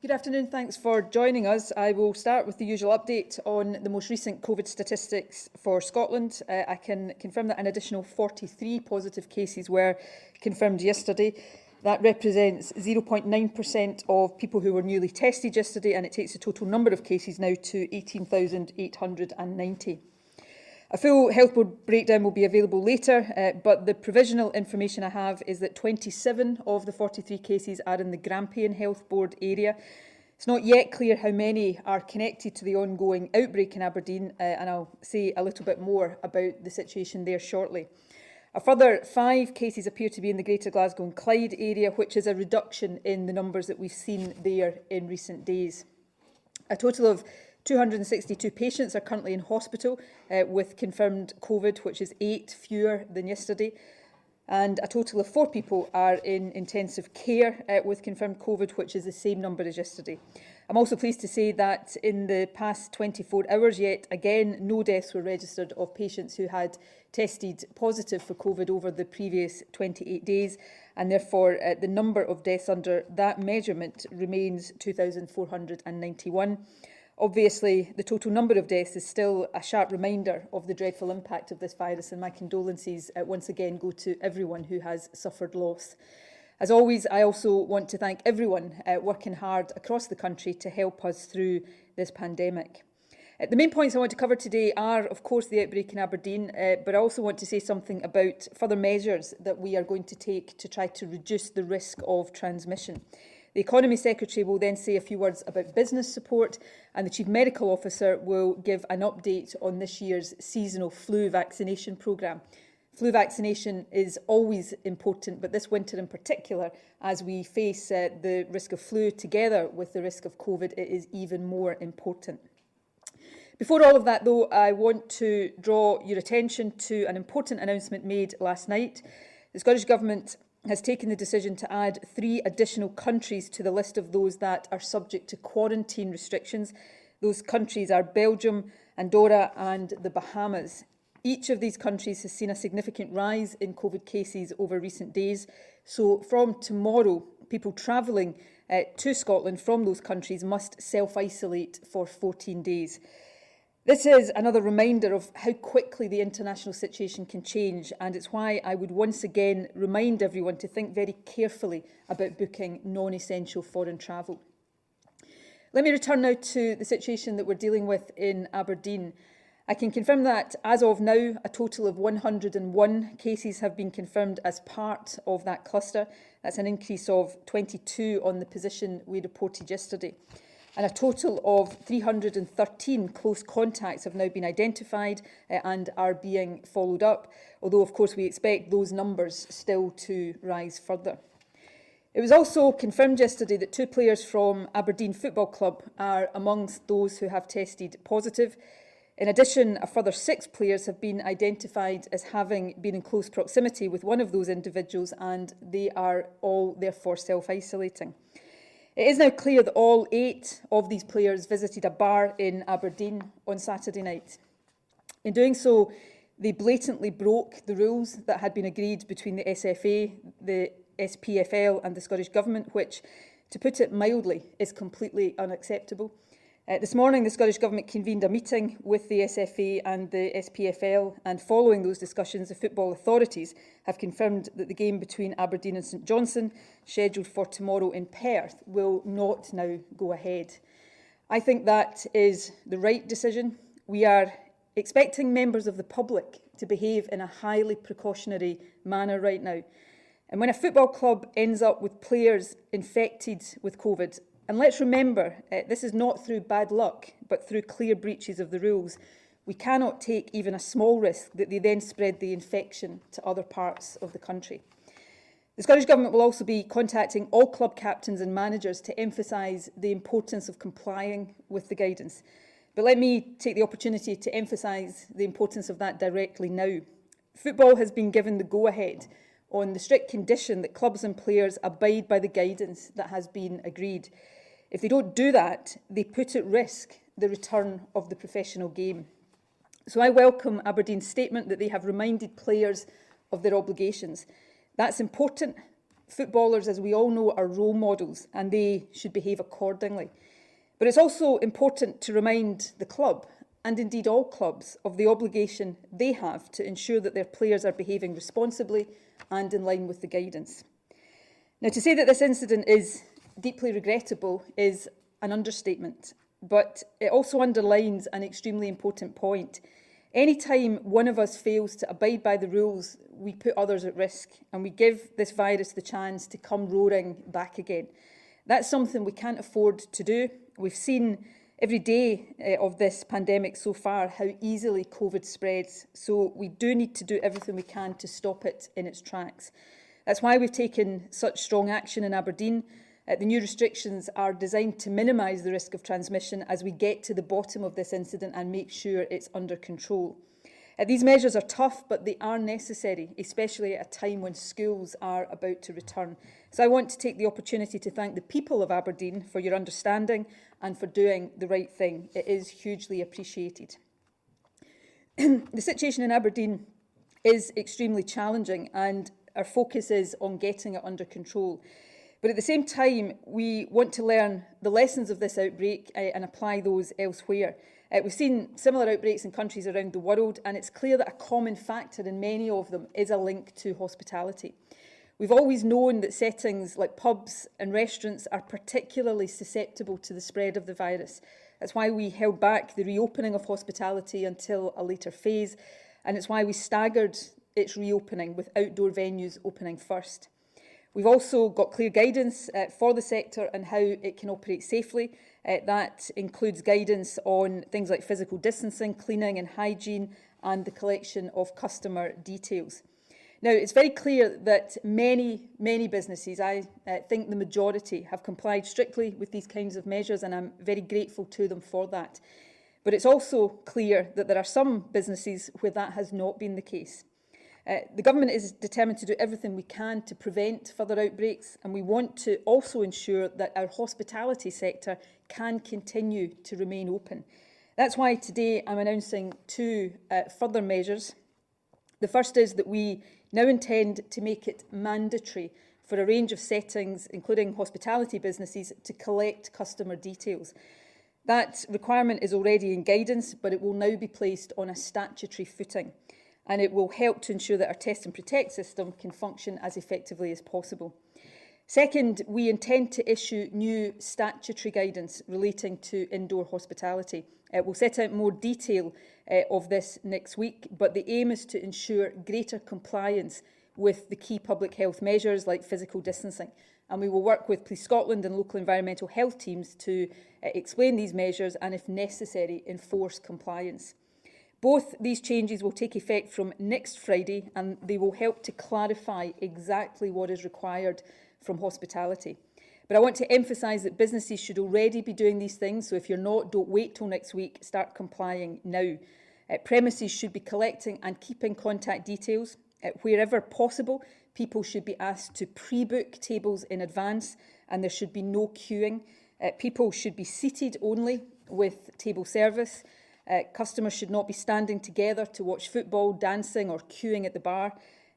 Good afternoon, thanks for joining us. I will start with the usual update on the most recent COVID statistics for Scotland. I can confirm that an additional 43 positive cases were confirmed yesterday. That represents 0.9% of people who were newly tested yesterday, and it takes the total number of cases now to 18,890. A full health board breakdown will be available later, but the provisional information I have is that 27 of the 43 cases are in the Grampian Health Board area. It's not yet clear how many are connected to the ongoing outbreak in Aberdeen, and I'll say a little bit more about the situation there shortly. A further 5 cases appear to be in the Greater Glasgow and Clyde area, which is a reduction in the numbers that we've seen there in recent days. A total of 262 patients are currently in hospital with confirmed COVID, which is 8 fewer than yesterday. And a total of 4 people are in intensive care with confirmed COVID, which is the same number as yesterday. I'm also pleased to say that in the past 24 hours, yet again, no deaths were registered of patients who had tested positive for COVID over the previous 28 days. And therefore, the number of deaths under that measurement remains 2,491. Obviously, the total number of deaths is still a sharp reminder of the dreadful impact of this virus, and my condolences once again go to everyone who has suffered loss. As always, I also want to thank everyone working hard across the country to help us through this pandemic. The main points I want to cover today are, of course, the outbreak in Aberdeen, but I also want to say something about further measures that we are going to take to try to reduce the risk of transmission. The Economy Secretary will then say a few words about business support, and the Chief Medical Officer will give an update on this year's seasonal flu vaccination programme. Flu vaccination is always important, but this winter in particular, as we face the risk of flu together with the risk of COVID, it is even more important. Before all of that, though, I want to draw your attention to an important announcement made last night. The Scottish Government has taken the decision to add 3 additional countries to the list of those that are subject to quarantine restrictions. Those countries are Belgium, Andorra and the Bahamas. Each of these countries has seen a significant rise in COVID cases over recent days. So from tomorrow, people travelling to Scotland from those countries must self-isolate for 14 days. This is another reminder of how quickly the international situation can change, and it's why I would once again remind everyone to think very carefully about booking non-essential foreign travel. Let me return now to the situation that we're dealing with in Aberdeen. I can confirm that as of now, a total of 101 cases have been confirmed as part of that cluster. That's an increase of 22 on the position we reported yesterday. And a total of 313 close contacts have now been identified and are being followed up, although of course we expect those numbers still to rise further. It was also confirmed yesterday that 2 players from Aberdeen Football Club are amongst those who have tested positive. In addition, a further 6 players have been identified as having been in close proximity with one of those individuals, and they are all therefore self-isolating. It is now clear that all 8 of these players visited a bar in Aberdeen on Saturday night. In doing so, they blatantly broke the rules that had been agreed between the SFA, the SPFL and the Scottish Government, which, to put it mildly, is completely unacceptable. This morning, the Scottish Government convened a meeting with the SFA and the SPFL, and following those discussions, the football authorities have confirmed that the game between Aberdeen and St Johnstone, scheduled for tomorrow in Perth, will not now go ahead. I think that is the right decision. We are expecting members of the public to behave in a highly precautionary manner right now. And when a football club ends up with players infected with COVID, and let's remember, this is not through bad luck, but through clear breaches of the rules, we cannot take even a small risk that they then spread the infection to other parts of the country. The Scottish Government will also be contacting all club captains and managers to emphasise the importance of complying with the guidance. But let me take the opportunity to emphasise the importance of that directly now. Football has been given the go-ahead on the strict condition that clubs and players abide by the guidance that has been agreed. If they don't do that, they put at risk the return of the professional game. So I welcome Aberdeen's statement that they have reminded players of their obligations. That's important, Footballers, as we all know, are role models and they should behave accordingly. But it's also important to remind the club, and indeed all clubs, of the obligation they have to ensure that their players are behaving responsibly and in line with the guidance. Now, to say that this incident is deeply regrettable is an understatement, but it also underlines an extremely important point. Anytime one of us fails to abide by the rules, we put others at risk and we give this virus the chance to come roaring back again. That's something we can't afford to do. We've seen every day of this pandemic so far how easily COVID spreads, so we do need to do everything we can to stop it in its tracks. That's why we've taken such strong action in Aberdeen. The new restrictions are designed to minimise the risk of transmission as we get to the bottom of this incident and make sure it's under control. These measures are tough, but they are necessary, especially at a time when schools are about to return. So I want to take the opportunity to thank the people of Aberdeen for your understanding and for doing the right thing. It is hugely appreciated. The situation in Aberdeen is extremely challenging and our focus is on getting it under control. But at the same time, we want to learn the lessons of this outbreak and apply those elsewhere. We've seen similar outbreaks in countries around the world, and it's clear that a common factor in many of them is a link to hospitality. We've always known that settings like pubs and restaurants are particularly susceptible to the spread of the virus. That's why we held back the reopening of hospitality until a later phase, and it's why we staggered its reopening with outdoor venues opening first. We've also got clear guidance for the sector and how it can operate safely. That includes guidance on things like physical distancing, cleaning and hygiene, and the collection of customer details. Now, it's very clear that many businesses, I think the majority, have complied strictly with these kinds of measures, and I'm very grateful to them for that. But it's also clear that there are some businesses where that has not been the case. The government is determined to do everything we can to prevent further outbreaks, and we want to also ensure that our hospitality sector can continue to remain open. That's why today I'm announcing two further measures. The first is that we now intend to make it mandatory for a range of settings, including hospitality businesses, to collect customer details. That requirement is already in guidance, but it will now be placed on a statutory footing, and it will help to ensure that our test and protect system can function as effectively as possible. Second, we intend to issue new statutory guidance relating to indoor hospitality. We'll set out more detail of this next week, but the aim is to ensure greater compliance with the key public health measures like physical distancing. And we will work with Police Scotland and local environmental health teams to explain these measures and, if necessary, enforce compliance. Both these changes will take effect from next Friday, and they will help to clarify exactly what is required from hospitality. But I want to emphasise that businesses should already be doing these things, so if you're not, don't wait till next week, start complying now. Premises should be collecting and keeping contact details. Wherever possible, people should be asked to pre-book tables in advance, and there should be no queuing. People should be seated only with table service. Customers should not be standing together to watch football, dancing or queuing at the bar.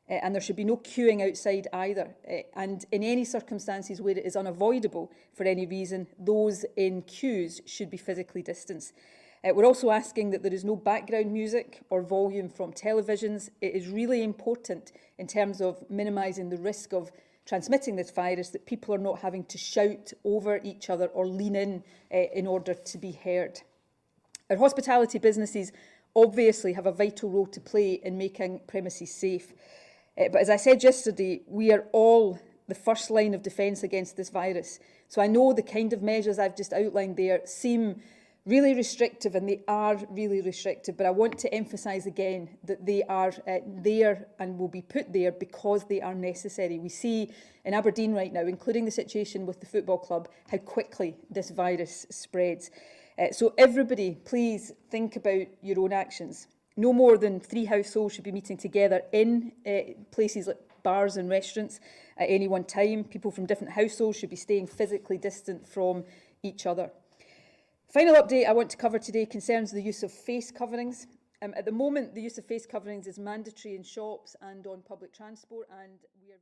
And there should be no queuing outside either. And in any circumstances where it is unavoidable for any reason, those in queues should be physically distanced. We're also asking that there is no background music or volume from televisions. It is really important in terms of minimising the risk of transmitting this virus that people are not having to shout over each other or lean in order to be heard. Our hospitality businesses obviously have a vital role to play in making premises safe. But as I said yesterday, we are all the first line of defence against this virus. So I know the kind of measures I've just outlined there seem really restrictive, and they are really restrictive, but I want to emphasise again that they are there and will be put there because they are necessary. We see in Aberdeen right now, including the situation with the football club, how quickly this virus spreads. So everybody, please think about your own actions. No more than 3 households should be meeting together in places like bars and restaurants at any one time. People from different households should be staying physically distant from each other. Final update I want to cover today concerns the use of face coverings. At the moment, the use of face coverings is mandatory in shops and on public transport, and we are